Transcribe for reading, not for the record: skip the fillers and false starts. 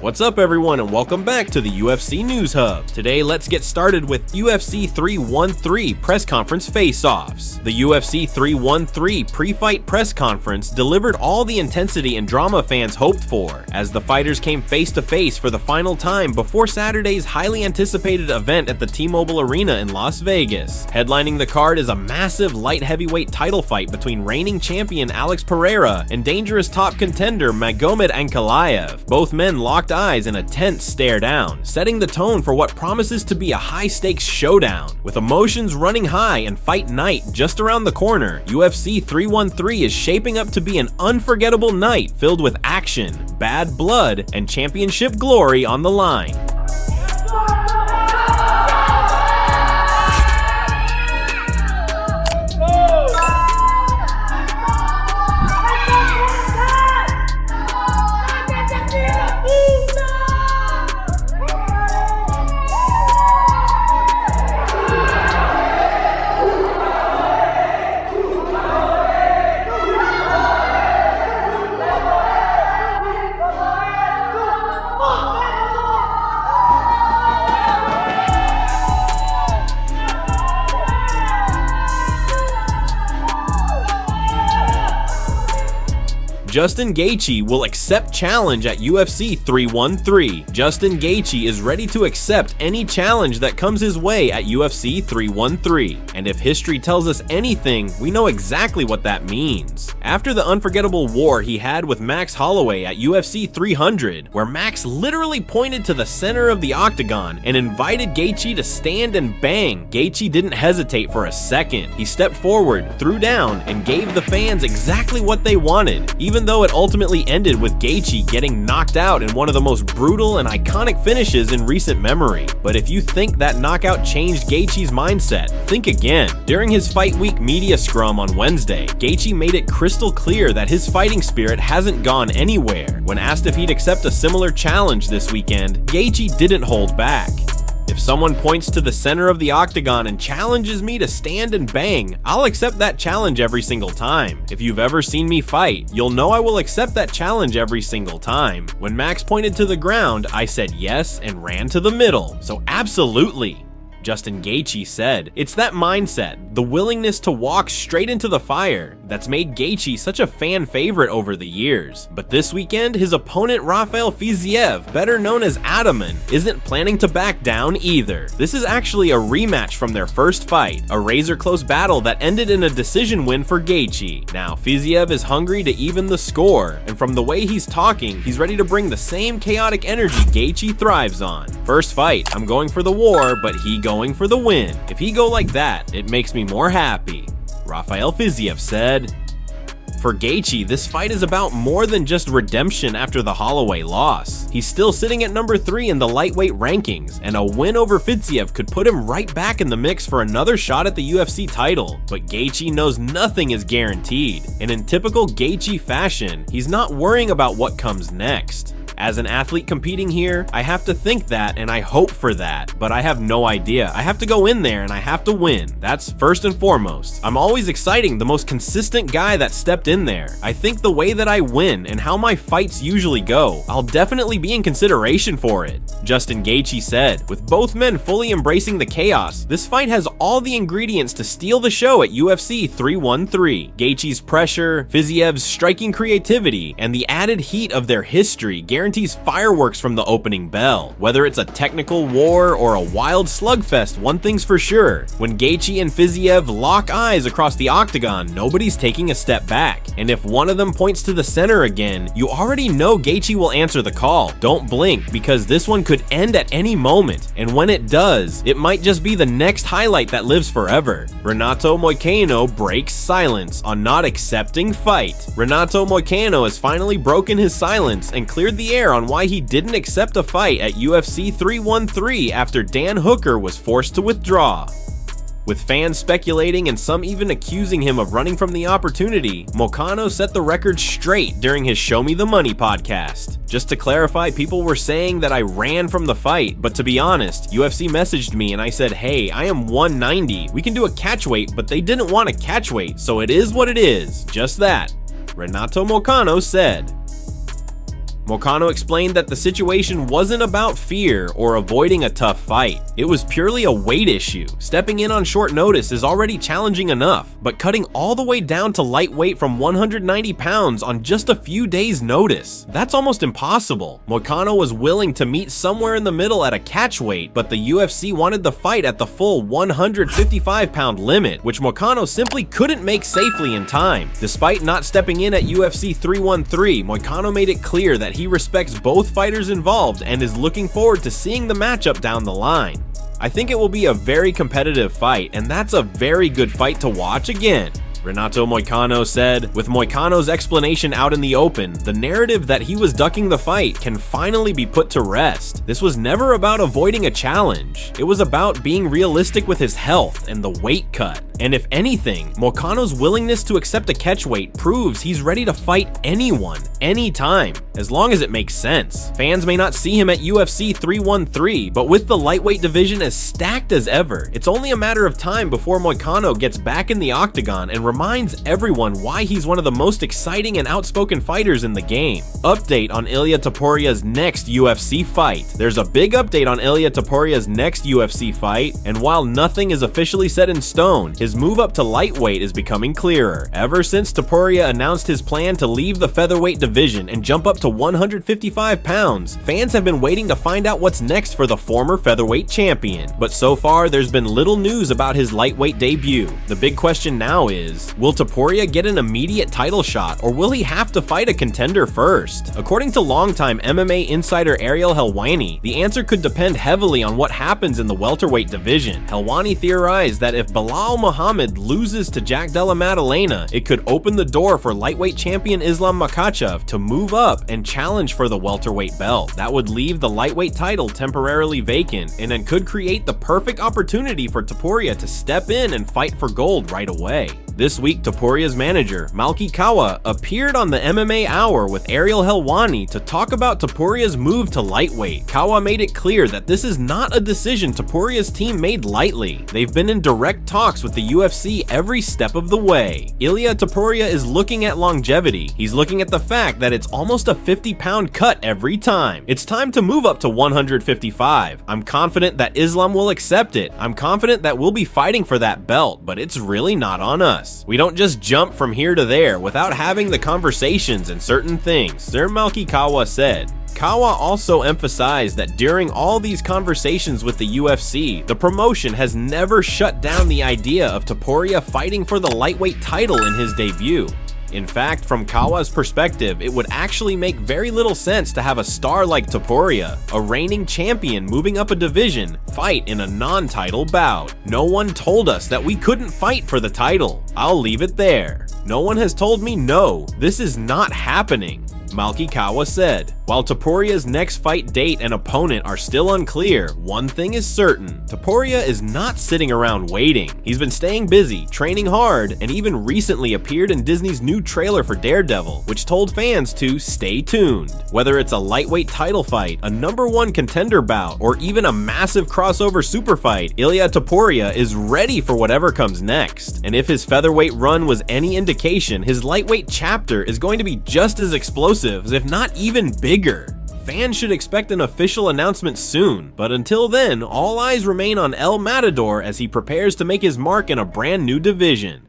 What's up everyone and welcome back to the UFC News Hub. Today let's get started with UFC 313 press conference face-offs. The UFC 313 pre-fight press conference delivered all the intensity and drama fans hoped for, as the fighters came face to face for the final time before Saturday's highly anticipated event at the T-Mobile Arena in Las Vegas. Headlining the card is a massive light heavyweight title fight between reigning champion Alex Pereira and dangerous top contender Magomed Ankalaev. Both men locked eyes in a tense stare down, setting the tone for what promises to be a high-stakes showdown. With emotions running high and fight night just around the corner, UFC 313 is shaping up to be an unforgettable night filled with action, bad blood, and championship glory on the line. Justin Gaethje will accept challenge at UFC 313. Justin Gaethje is ready to accept any challenge that comes his way at UFC 313. And if history tells us anything, we know exactly what that means. After the unforgettable war he had with Max Holloway at UFC 300, where Max literally pointed to the center of the octagon and invited Gaethje to stand and bang, Gaethje didn't hesitate for a second. He stepped forward, threw down, and gave the fans exactly what they wanted, even though it ultimately ended with Gaethje getting knocked out in one of the most brutal and iconic finishes in recent memory. But if you think that knockout changed Gaethje's mindset, think again. During his Fight Week media scrum on Wednesday, Gaethje made it crystal clear that his fighting spirit hasn't gone anywhere. When asked if he'd accept a similar challenge this weekend, Gaethje didn't hold back. If someone points to the center of the octagon and challenges me to stand and bang, I'll accept that challenge every single time. If you've ever seen me fight, you'll know I will accept that challenge every single time. When Max pointed to the ground, I said yes and ran to the middle. So absolutely. Justin Gaethje said. It's that mindset, the willingness to walk straight into the fire, that's made Gaethje such a fan favorite over the years. But this weekend, his opponent Rafael Fiziev, better known as Ataman, isn't planning to back down either. This is actually a rematch from their first fight, a razor-close battle that ended in a decision win for Gaethje. Now, Fiziev is hungry to even the score, and from the way he's talking, he's ready to bring the same chaotic energy Gaethje thrives on. First fight, I'm going for the war, but he going for the win. If he go like that, it makes me more happy, Rafael Fiziev said. For Gaethje, this fight is about more than just redemption after the Holloway loss. He's still sitting at number 3 in the lightweight rankings, and a win over Fiziev could put him right back in the mix for another shot at the UFC title. But Gaethje knows nothing is guaranteed, and in typical Gaethje fashion, he's not worrying about what comes next. As an athlete competing here, I have to think that and I hope for that, but I have no idea. I have to go in there and I have to win. That's first and foremost. I'm always exciting the most consistent guy that stepped in there. I think the way that I win and how my fights usually go, I'll definitely be in consideration for it, Justin Gaethje said. With both men fully embracing the chaos, this fight has all the ingredients to steal the show at UFC 313. Gaethje's pressure, Fiziev's striking creativity, and the added heat of their history guarantees fireworks from the opening bell. Whether it's a technical war or a wild slugfest, one thing's for sure. When Gaethje and Fiziev lock eyes across the octagon, nobody's taking a step back. And if one of them points to the center again, you already know Gaethje will answer the call. Don't blink, because this one could end at any moment. And when it does, it might just be the next highlight that lives forever. Renato Moicano breaks silence on not accepting fight. Renato Moicano has finally broken his silence and cleared the air on why he didn't accept a fight at UFC 313 after Dan Hooker was forced to withdraw. With fans speculating and some even accusing him of running from the opportunity, Moicano set the record straight during his Show Me the Money podcast. Just to clarify, people were saying that I ran from the fight, but to be honest, UFC messaged me and I said, hey, I am 190. We can do a catchweight, but they didn't want a catchweight, so it is what it is. Just that, Renato Moicano said. Moicano explained that the situation wasn't about fear or avoiding a tough fight. It was purely a weight issue. Stepping in on short notice is already challenging enough, but cutting all the way down to lightweight from 190 pounds on just a few days' notice, that's almost impossible. Moicano was willing to meet somewhere in the middle at a catch weight, but the UFC wanted the fight at the full 155-pound limit, which Moicano simply couldn't make safely in time. Despite not stepping in at UFC 313, Moicano made it clear that he respects both fighters involved and is looking forward to seeing the matchup down the line. I think it will be a very competitive fight, and that's a very good fight to watch again. Renato Moicano said, with Moicano's explanation out in the open, the narrative that he was ducking the fight can finally be put to rest. This was never about avoiding a challenge. It was about being realistic with his health and the weight cut. And if anything, Moicano's willingness to accept a catch weight proves he's ready to fight anyone, anytime, as long as it makes sense. Fans may not see him at UFC 313, but with the lightweight division as stacked as ever, it's only a matter of time before Moicano gets back in the octagon and reminds everyone why he's one of the most exciting and outspoken fighters in the game. Update on Ilia Topuria's next UFC fight. There's a big update on Ilia Topuria's next UFC fight, and while nothing is officially set in stone, his move up to lightweight is becoming clearer. Ever since Topuria announced his plan to leave the featherweight division and jump up to 155 pounds, fans have been waiting to find out what's next for the former featherweight champion. But so far, there's been little news about his lightweight debut. The big question now is, will Topuria get an immediate title shot, or will he have to fight a contender first? According to longtime MMA insider Ariel Helwani, the answer could depend heavily on what happens in the welterweight division. Helwani theorized that if Belal Muhammad loses to Jack Della Maddalena, it could open the door for lightweight champion Islam Makhachev to move up and challenge for the welterweight belt. That would leave the lightweight title temporarily vacant, and then could create the perfect opportunity for Topuria to step in and fight for gold right away. This week, Topuria's manager, Malki Kawa, appeared on the MMA Hour with Ariel Helwani to talk about Topuria's move to lightweight. Kawa made it clear that this is not a decision Topuria's team made lightly. They've been in direct talks with the UFC every step of the way. Ilia Topuria is looking at longevity. He's looking at the fact that it's almost a 50-pound cut every time. It's time to move up to 155. I'm confident that Islam will accept it. I'm confident that we'll be fighting for that belt, but it's really not on us. We don't just jump from here to there without having the conversations and certain things, Sir Malki Kawa said. Kawa also emphasized that during all these conversations with the UFC, the promotion has never shut down the idea of Topuria fighting for the lightweight title in his debut. In fact, from Kawa's perspective, it would actually make very little sense to have a star like Topuria, a reigning champion moving up a division, fight in a non-title bout. No one told us that we couldn't fight for the title. I'll leave it there. No one has told me no, this is not happening, Malki Kawa said. While Topuria's next fight date and opponent are still unclear, one thing is certain: Topuria is not sitting around waiting. He's been staying busy, training hard, and even recently appeared in Disney's new trailer for Daredevil, which told fans to stay tuned. Whether it's a lightweight title fight, a #1 contender bout, or even a massive crossover super fight, Ilia Topuria is ready for whatever comes next. And if his featherweight run was any indication, his lightweight chapter is going to be just as explosive, if not even bigger. Fans should expect an official announcement soon, but until then, all eyes remain on El Matador as he prepares to make his mark in a brand new division.